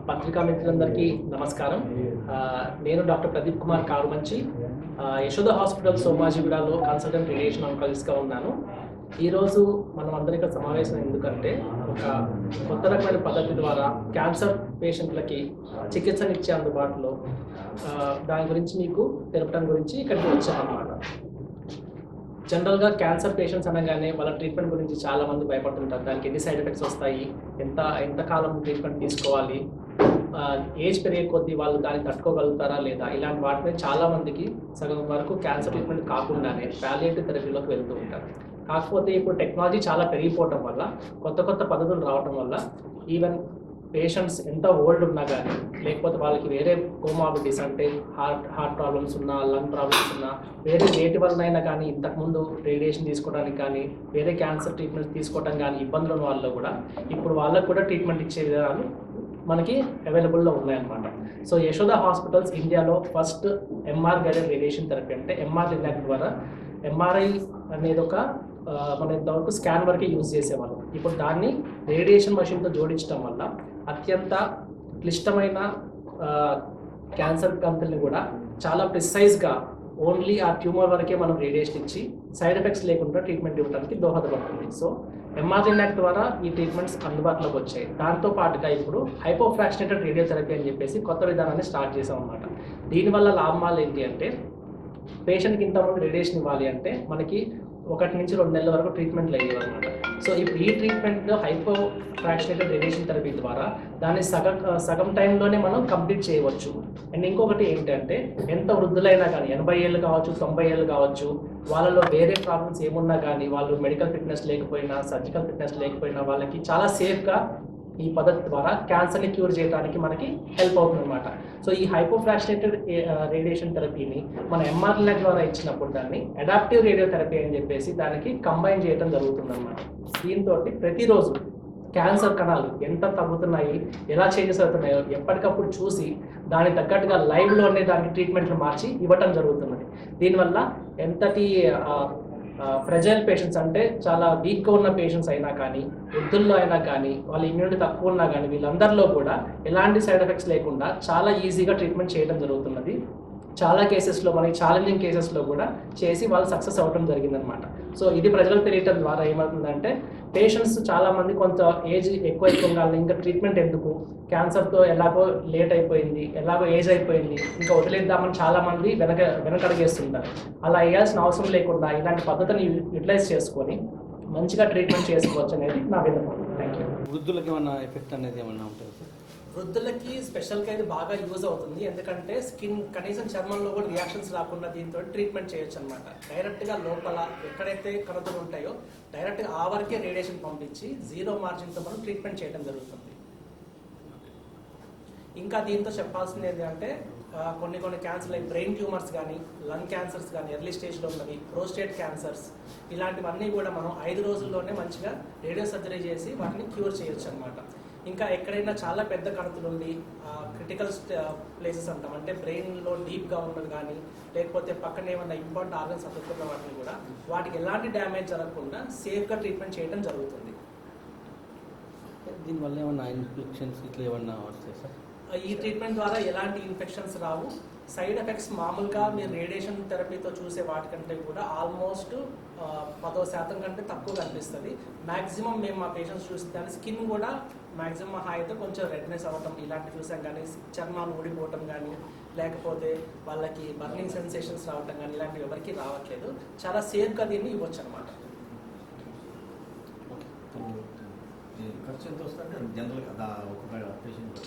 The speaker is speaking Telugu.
పత్రికా మిత్రులందరికీ నమస్కారం. నేను డాక్టర్ ప్రదీప్ కుమార్ కారుమంచి, యశోద హాస్పిటల్ సోమాజిగూడలో కన్సల్టెంట్ రేడియేషన్ ఆంకాలజిస్ట్గా ఉన్నాను. ఈరోజు మనం అందరికీ సమావేశం ఎందుకంటే ఒక కొత్త రకమైన పద్ధతి ద్వారా క్యాన్సర్ పేషెంట్లకి చికిత్సనిచ్చే అందుబాటులో దాని గురించి మీకు తెలపడం గురించి ఇక్కడికి వచ్చామన్నమాట. జనరల్గా క్యాన్సర్ పేషెంట్స్ అనగానే వాళ్ళ ట్రీట్మెంట్ గురించి చాలామంది భయపడుతుంటారు. దానికి ఎన్ని సైడ్ ఎఫెక్ట్స్ వస్తాయి, ఎంతకాలం ట్రీట్మెంట్ తీసుకోవాలి, ఏజ్ పెరిగే కొద్దీ వాళ్ళు దాన్ని తట్టుకోగలుగుతారా లేదా, ఇలాంటి వాటి మీద చాలామందికి సగం వరకు క్యాన్సర్ ట్రీట్మెంట్ కాకుండానే పాలియేటివ్ థెరపీలోకి వెళ్తూ ఉంటారు. కాకపోతే ఇప్పుడు టెక్నాలజీ చాలా పెరిగిపోవటం వల్ల, కొత్త పద్ధతులు రావటం వల్ల ఈవెన్ పేషెంట్స్ ఎంత ఓల్డ్ ఉన్నా కానీ, లేకపోతే వాళ్ళకి వేరే కోమార్బిడిటీస్ అంటే హార్ట్ ప్రాబ్లమ్స్ ఉన్నా, లంగ్ ప్రాబ్లమ్స్ ఉన్నా, వేరే వేటి వలనైనా కానీ ఇంతకుముందు రేడియేషన్ తీసుకోవడానికి కానీ, వేరే క్యాన్సర్ ట్రీట్మెంట్ తీసుకోవడం కానీ ఇబ్బందులు ఉన్న వాళ్ళు కూడా ఇప్పుడు వాళ్ళకు కూడా ట్రీట్మెంట్ ఇచ్చే విధానాలు మనకి అవైలబుల్లో ఉన్నాయన్నమాట. సో యశోద హాస్పిటల్స్ ఇండియాలో first MR guided radiation therapy అంటే ఎంఆర్ రిలాక్ట్ ద్వారా, ఎంఆర్ఐ అనేది ఒక మనం ఇంతవరకు స్కాన్ వరకే యూజ్ చేసేవాళ్ళం. ఇప్పుడు దాన్ని రేడియేషన్ మెషిన్తో జోడించడం వల్ల అత్యంత క్లిష్టమైన క్యాన్సర్ కంపెనీని కూడా చాలా ప్రిసైజ్గా ఓన్లీ ఆ ట్యూమర్ వరకే మనం రేడియేషన్ ఇచ్చి సైడ్ ఎఫెక్ట్స్ లేకుండా ట్రీట్మెంట్ ఇవ్వడానికి దోహదపడుతుంది. సో ఎంఆర్ రిలాక్ట్ ద్వారా ఈ ట్రీట్మెంట్స్ అందుబాటులోకి వచ్చాయి. దాంతో పాటుగా ఇప్పుడు హైపోఫ్రాక్షనేటెడ్ రేడియోథెరపీ అని చెప్పేసి కొత్త విధానాన్ని స్టార్ట్ చేసాం అన్నమాట. దీనివల్ల లాభాలు ఏంటి అంటే, పేషెంట్కి ఇంతమంది రేడియేషన్ ఇవ్వాలి అంటే మనకి 1 నుంచి 2 నెలల వరకు ట్రీట్మెంట్లు అయ్యేవి అనమాట. సో ఇప్పుడు ఈ ట్రీట్మెంట్లో హైపోఫ్రాక్షనేటెడ్ రేడియేషన్ థెరపీ ద్వారా దాన్ని సగం టైంలోనే మనం కంప్లీట్ చేయవచ్చు. అండ్ ఇంకొకటి ఏంటంటే, ఎంత వృద్ధులైనా కానీ 80 ఏళ్ళు కావచ్చు, 90 ఏళ్ళు కావచ్చు, వాళ్ళలో వేరే ప్రాబ్లమ్స్ ఏమున్నా కానీ, వాళ్ళు మెడికల్ ఫిట్నెస్ లేకపోయినా, సర్జికల్ ఫిట్నెస్ లేకపోయినా, వాళ్ళకి చాలా సేఫ్గా ఈ పద్ధతి ద్వారా క్యాన్సర్ని క్యూర్ చేయడానికి మనకి హెల్ప్ అవుతుంది అనమాట. సో ఈ హైపోఫ్రాక్షనేటెడ్ రేడియేషన్ థెరపీని మన ఎంఆర్ రిలాక్ట్ ద్వారా ఇచ్చినప్పుడు దాన్ని అడాప్టివ్ రేడియోథెరపీ అని చెప్పేసి దానికి కంబైన్ చేయడం జరుగుతుంది అనమాట. దీంతో ప్రతిరోజు క్యాన్సర్ కణాలు ఎంత తగ్గుతున్నాయి, ఎలా చేంజెస్ అవుతున్నాయో ఎప్పటికప్పుడు చూసి దానికి తగ్గట్టుగా లైవ్లోనే దానికి ట్రీట్మెంట్లు మార్చి ఇవ్వటం జరుగుతున్నది. దీనివల్ల ఎంతటి ఫ్రెజైల్ పేషెంట్స్ అంటే చాలా వీక్గా ఉన్న పేషెంట్స్ అయినా కానీ, వృద్ధుల్లో అయినా కానీ, వాళ్ళ ఇమ్యూనిటీ తక్కువ ఉన్నా కానీ, వీళ్ళందరిలో కూడా ఎలాంటి సైడ్ ఎఫెక్ట్స్ లేకుండా చాలా ఈజీగా ట్రీట్మెంట్ చేయడం జరుగుతున్నది. చాలా కేసెస్లో, మనకి ఛాలెంజింగ్ కేసెస్లో కూడా చేసి వాళ్ళు సక్సెస్ అవ్వడం జరిగిందనమాట. సో ఇది ప్రజలకు తెలియటం ద్వారా ఏమవుతుందంటే, పేషెంట్స్ చాలామంది కొంత ఏజ్ ఎక్కువ అయిపోగానే ఇంకా ట్రీట్మెంట్ ఎందుకు, క్యాన్సర్తో ఎలాగో లేట్ అయిపోయింది, ఎలాగో ఏజ్ అయిపోయింది, ఇంకా వదిలేద్దామని చాలామంది వెనకడుగేస్తుంటారు. అలా వేయాల్సిన అవసరం లేకుండా ఇలాంటి పద్ధతిని యూటిలైజ్ చేసుకొని మంచిగా ట్రీట్మెంట్ చేసుకోవచ్చు అనేది నా విన్నపం. Thank you. వృద్ధులకి ఏమన్నా ఎఫెక్ట్ అనేది ఏమన్నా ఉంటుంది సార్? వృద్ధులకి స్పెషల్గా ఇది బాగా యూజ్ అవుతుంది. ఎందుకంటే స్కిన్ కనీసం చర్మంలో కూడా రియాక్షన్స్ రాకుండా దీంతో ట్రీట్మెంట్ చేయొచ్చు అనమాట. డైరెక్ట్గా లోపల ఎక్కడైతే కణుతులు ఉంటాయో డైరెక్ట్గా ఆ వరకే రేడియేషన్ పంపించి 0 మార్జిన్తో మనం ట్రీట్మెంట్ చేయడం జరుగుతుంది. ఇంకా దీంతో చెప్పాల్సింది ఏంటంటే, కొన్ని క్యాన్సర్ లైక్ బ్రెయిన్ ట్యూమర్స్ కానీ, లంగ్ క్యాన్సర్స్ కానీ, ఎర్లీ స్టేజ్లో ఉన్నవి, ప్రోస్టేట్ క్యాన్సర్స్, ఇలాంటివన్నీ కూడా మనం 5 రోజుల్లోనే మంచిగా రేడియో సర్జరీ చేసి వాటిని క్యూర్ చేయొచ్చు అనమాట. ఇంకా ఎక్కడైనా చాలా పెద్ద కణుతులు ఉండి క్రిటికల్ ప్లేసెస్ అంటాం, అంటే బ్రెయిన్లో డీప్గా ఉన్నది కానీ, లేకపోతే పక్కన ఏమన్నా ఇంపార్టెంట్ ఆర్గన్స్ అతుక్కున్న వాటిని కూడా వాటికి ఎలాంటి డ్యామేజ్ జరగకుండా సేఫ్గా ట్రీట్మెంట్ చేయడం జరుగుతుంది. దీనివల్ల ఏమన్నా ఇన్ఫెక్షన్స్ ఇట్లా ఏమన్నా వస్తాయి సార్? ఈ ట్రీట్మెంట్ ద్వారా ఎలాంటి ఇన్ఫెక్షన్స్ రావు. సైడ్ ఎఫెక్ట్స్ మామూలుగా మీరు రేడియేషన్ థెరపీతో చూసే వాటికంటే కూడా ఆల్మోస్ట్ 10% కంటే తక్కువ కనిపిస్తుంది. మ్యాక్సిమం మేము మా పేషెంట్స్ చూస్తే దాని స్కిన్ కూడా మ్యాక్సిమం అయితే కొంచెం రెడ్నెస్ అవ్వటం ఇలాంటివి చూసాం, కానీ చర్మాలు ఊడిపోవటం కానీ, లేకపోతే వాళ్ళకి బర్నింగ్ సెన్సేషన్స్ రావటం కానీ ఇలాంటివి ఎవరికి రావట్లేదు. చాలా సేఫ్గా దీన్ని ఇవ్వచ్చు అనమాట. ఖర్చు ఎంత వస్తుంది జనరల్గా ఒక పేషెంట్?